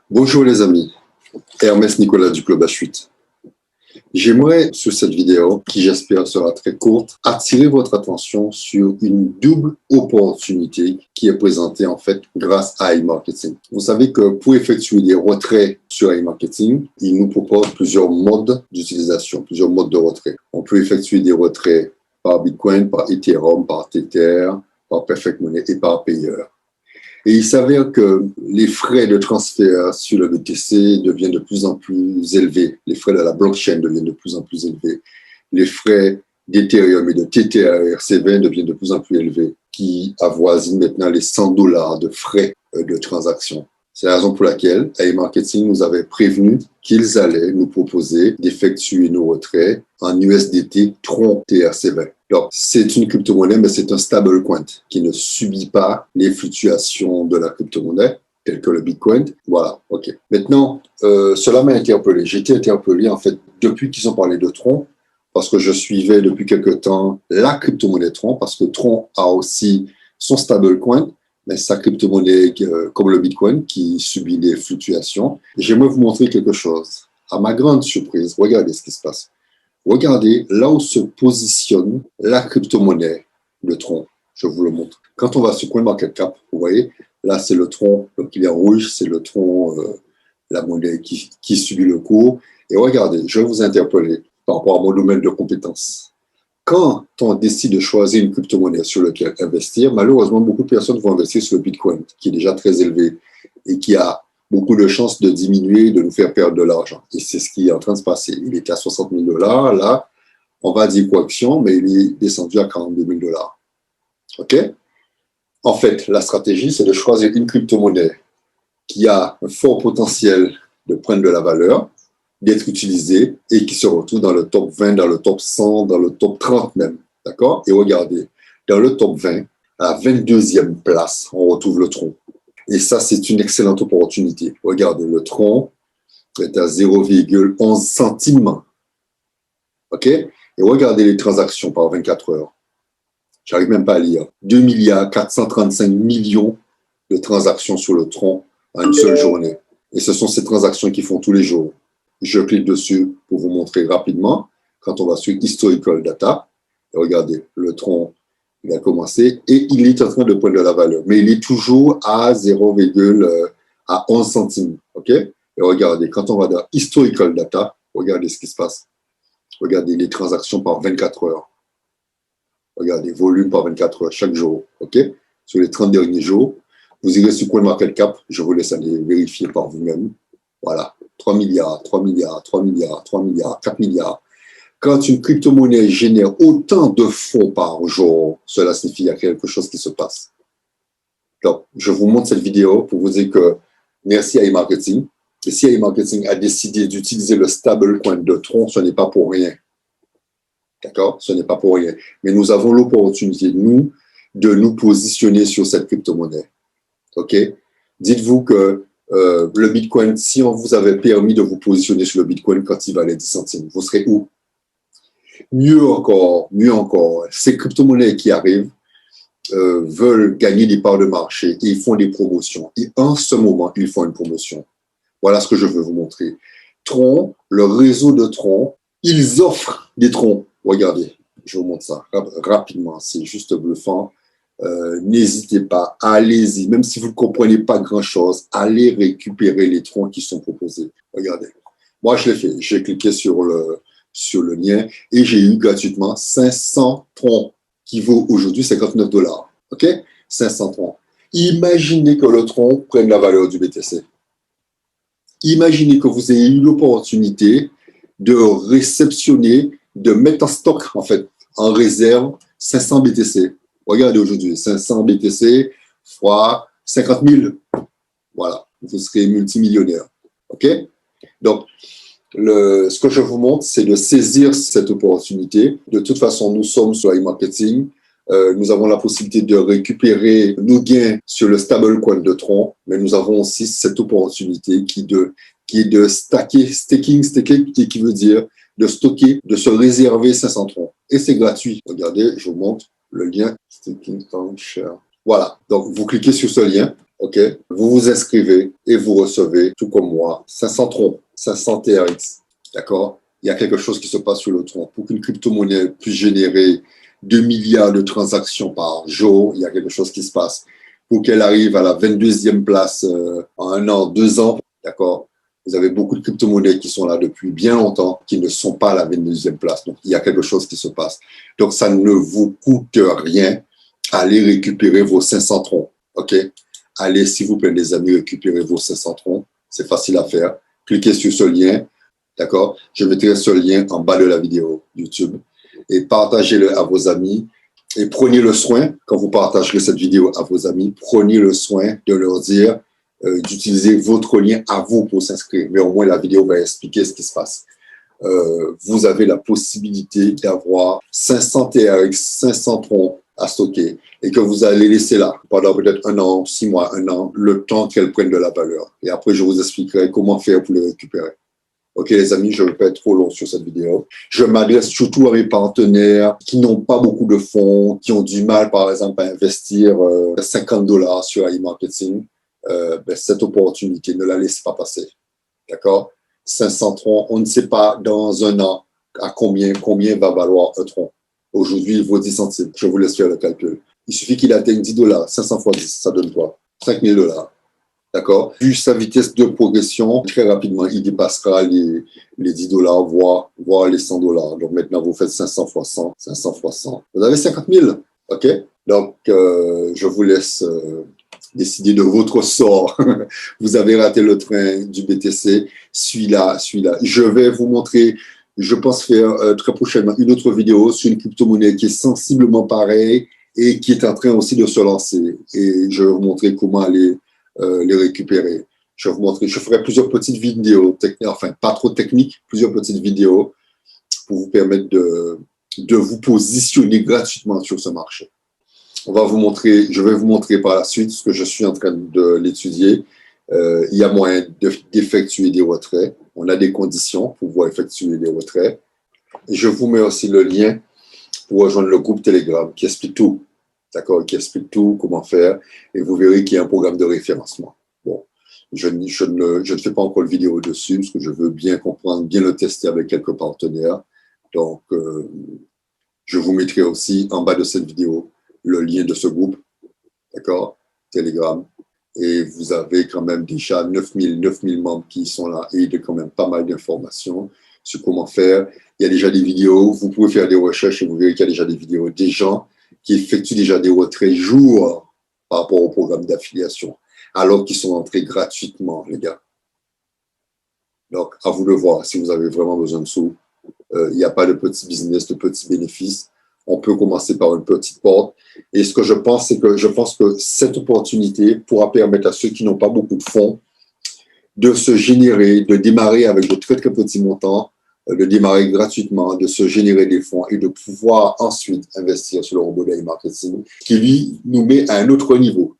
Bonjour les amis, Hermès Nicolas du Club H8. J'aimerais, sur cette vidéo, qui j'espère sera très courte, attirer votre attention sur une double opportunité qui est présentée en fait grâce à iMarketing. Vous savez que pour effectuer des retraits sur iMarketing, il nous propose plusieurs modes d'utilisation, plusieurs modes de retrait. On peut effectuer des retraits par Bitcoin, par Ethereum, par Tether, par Perfect Money et par Payer. Et il s'avère que les frais de transfert sur le BTC deviennent de plus en plus élevés. Les frais de la blockchain deviennent de plus en plus élevés. Les frais d'Ethereum et de TTRC20 deviennent de plus en plus élevés, qui avoisinent maintenant les $100 de frais de transaction. C'est la raison pour laquelle iMarketing nous avait prévenu qu'ils allaient nous proposer d'effectuer nos retraits en USDT Tron TRC20. Donc, c'est une crypto-monnaie, mais c'est un stablecoin qui ne subit pas les fluctuations de la crypto-monnaie, telles que le Bitcoin. Voilà, OK. Maintenant, cela m'a interpellé. J'ai été interpellé, en fait, depuis qu'ils ont parlé de Tron, parce que je suivais depuis quelque temps la crypto-monnaie Tron, parce que Tron a aussi son stablecoin, mais sa crypto-monnaie, comme le Bitcoin, qui subit des fluctuations. J'aimerais vous montrer quelque chose. À ma grande surprise, regardez ce qui se passe. Regardez là où se positionne la crypto-monnaie, le Tron. Je vous le montre. Quand on va sur CoinMarketCap, vous voyez, là c'est le Tron, donc il est rouge, c'est le Tron, la monnaie qui subit le cours. Et regardez, je vais vous interpeller par rapport à mon domaine de compétences. Quand on décide de choisir une crypto-monnaie sur laquelle investir, malheureusement, beaucoup de personnes vont investir sur le Bitcoin, qui est déjà très élevé et qui a beaucoup de chances de diminuer, de nous faire perdre de l'argent. Et c'est ce qui est en train de se passer. Il était à 60 000 $. Là, on va dire correction, mais il est descendu à 42 000 $. OK? En fait, la stratégie, c'est de choisir une crypto-monnaie qui a un fort potentiel de prendre de la valeur, d'être utilisée et qui se retrouve dans le top 20, dans le top 100, dans le top 30 même. D'accord? Et regardez, dans le top 20, à la 22e place, on retrouve le Tron. Et ça, c'est une excellente opportunité. Regardez, le Tron est à 0,11 centimes. OK? Et regardez les transactions par 24 heures. J'arrive même pas à lire. 2 435 millions de transactions sur le Tron en une seule journée. Et ce sont ces transactions qui font tous les jours. Je clique dessus pour vous montrer rapidement. Quand on va sur Historical Data, regardez, le Tron, il a commencé et il est en train de prendre de la valeur. Mais il est toujours à 0,11 centimes. OK? Et regardez, quand on va dans Historical Data, regardez ce qui se passe. Regardez les transactions par 24 heures. Regardez, volume par 24 heures chaque jour. OK? Sur les 30 derniers jours, vous irez sur CoinMarketCap. Je vous laisse aller vérifier par vous-même. Voilà. 3 milliards, 3 milliards, 3 milliards, 3 milliards, 4 milliards. Quand une crypto-monnaie génère autant de fonds par jour, cela signifie qu'il y a quelque chose qui se passe. Donc, je vous montre cette vidéo pour vous dire que merci à iMarketing. Et si iMarketing a décidé d'utiliser le stablecoin de Tron, ce n'est pas pour rien. D'accord? Ce n'est pas pour rien. Mais nous avons l'opportunité, nous, de nous positionner sur cette crypto-monnaie. OK? Dites-vous que le Bitcoin, si on vous avait permis de vous positionner sur le Bitcoin quand il valait 10 centimes, vous serez où? Mieux encore, ces crypto-monnaies qui arrivent veulent gagner des parts de marché et ils font des promotions. Et en ce moment, ils font une promotion. Voilà ce que je veux vous montrer. Tron, le réseau de Tron, ils offrent des Trons. Regardez, je vous montre ça rapidement, c'est juste bluffant. N'hésitez pas, allez-y, même si vous ne comprenez pas grand-chose, allez récupérer les Trons qui sont proposés. Regardez, moi je l'ai fait, j'ai cliqué sur le lien et j'ai eu gratuitement 500 Trons qui vaut aujourd'hui 59 $. OK? 500 Trons. Imaginez que le Tron prenne la valeur du BTC. Imaginez que vous ayez eu l'opportunité de réceptionner, de mettre en stock, en fait, en réserve 500 BTC. Regardez aujourd'hui, 500 BTC fois 50 000. Voilà, vous serez multimillionnaire. OK? Donc, ce que je vous montre, c'est de saisir cette opportunité. De toute façon, nous sommes sur iMarketing. Nous avons la possibilité de récupérer nos gains sur le stablecoin de Tron, mais nous avons aussi cette opportunité qui est de staking, et qui veut dire de stocker, de se réserver 500 Tron. Et c'est gratuit. Regardez, je vous montre le lien. Staking on share. Voilà. Donc, vous cliquez sur ce lien OK? Vous vous inscrivez et vous recevez, tout comme moi, 500 troncs, 500 TRX. D'accord? Il y a quelque chose qui se passe sur le tronc. Pour qu'une crypto-monnaie puisse générer 2 milliards de transactions par jour, il y a quelque chose qui se passe. Pour qu'elle arrive à la 22e place en 1 an, 2 ans, d'accord? Vous avez beaucoup de crypto-monnaies qui sont là depuis bien longtemps, qui ne sont pas à la 22e place. Donc, il y a quelque chose qui se passe. Donc, ça ne vous coûte rien. Allez récupérer vos 500 troncs. OK? Allez, s'il vous plaît, les amis, récupérer vos 500 troncs. C'est facile à faire. Cliquez sur ce lien. D'accord? Je mettrai ce lien en bas de la vidéo YouTube et partagez-le à vos amis. Et prenez le soin, quand vous partagerez cette vidéo à vos amis, prenez le soin de leur dire d'utiliser votre lien à vous pour s'inscrire. Mais au moins, la vidéo va expliquer ce qui se passe. Vous avez la possibilité d'avoir 500 TRX, 500 troncs à stocker et que vous allez laisser là pendant peut-être 1 an, 6 mois, 1 an, le temps qu'elles prennent de la valeur. Et après, je vous expliquerai comment faire pour les récupérer. OK, les amis, je ne vais pas être trop long sur cette vidéo. Je m'adresse surtout à mes partenaires qui n'ont pas beaucoup de fonds, qui ont du mal, par exemple, à investir $50 sur e-marketing. Cette opportunité, ne la laisse pas passer. D'accord? 500 troncs, on ne sait pas dans 1 an à combien va valoir un tronc. Aujourd'hui, il vaut 10 centimes. Je vous laisse faire le calcul. Il suffit qu'il atteigne $10. 500 fois 10, ça donne quoi? $5 000. D'accord? Vu sa vitesse de progression, très rapidement, il dépassera les $10, voire les $100. Donc maintenant, vous faites 500 fois 100, 500 fois 100. Vous avez 50 000. OK? Donc, je vous laisse décider de votre sort. Vous avez raté le train du BTC. Celui-là. Je vais vous montrer, je pense faire très prochainement une autre vidéo sur une crypto-monnaie qui est sensiblement pareille et qui est en train aussi de se lancer. Et je vais vous montrer comment aller les récupérer. Je vais vous montrer, je ferai plusieurs petites vidéos, enfin pas trop techniques, plusieurs petites vidéos pour vous permettre de vous positionner gratuitement sur ce marché. Je vais vous montrer par la suite ce que je suis en train de l'étudier. Il y a moyen d'effectuer des retraits. On a des conditions pour pouvoir effectuer des retraits. Et je vous mets aussi le lien pour rejoindre le groupe Telegram qui explique tout. D'accord, qui explique tout, comment faire, et vous verrez qu'il y a un programme de référencement. Bon, je ne fais pas encore de vidéo dessus, parce que je veux bien comprendre, bien le tester avec quelques partenaires. Donc, je vous mettrai aussi en bas de cette vidéo le lien de ce groupe, d'accord, Telegram. Et vous avez quand même déjà 9000 membres qui sont là, et il y a quand même pas mal d'informations sur comment faire. Il y a déjà des vidéos, vous pouvez faire des recherches et vous verrez qu'il y a déjà des vidéos des gens qui effectuent déjà des retraits jour par rapport au programme d'affiliation, alors qu'ils sont entrés gratuitement, les gars. Donc, à vous de voir si vous avez vraiment besoin de sous. Il n'y a pas de petit business, de petits bénéfices. On peut commencer par une petite porte. Et ce que je pense, c'est que je pense que cette opportunité pourra permettre à ceux qui n'ont pas beaucoup de fonds de se générer, de démarrer avec de très, très petits montants, de démarrer gratuitement, de se générer des fonds et de pouvoir ensuite investir sur le robot d'e-marketing qui, lui, nous met à un autre niveau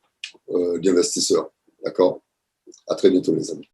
d'investisseurs. D'accord? À très bientôt, les amis.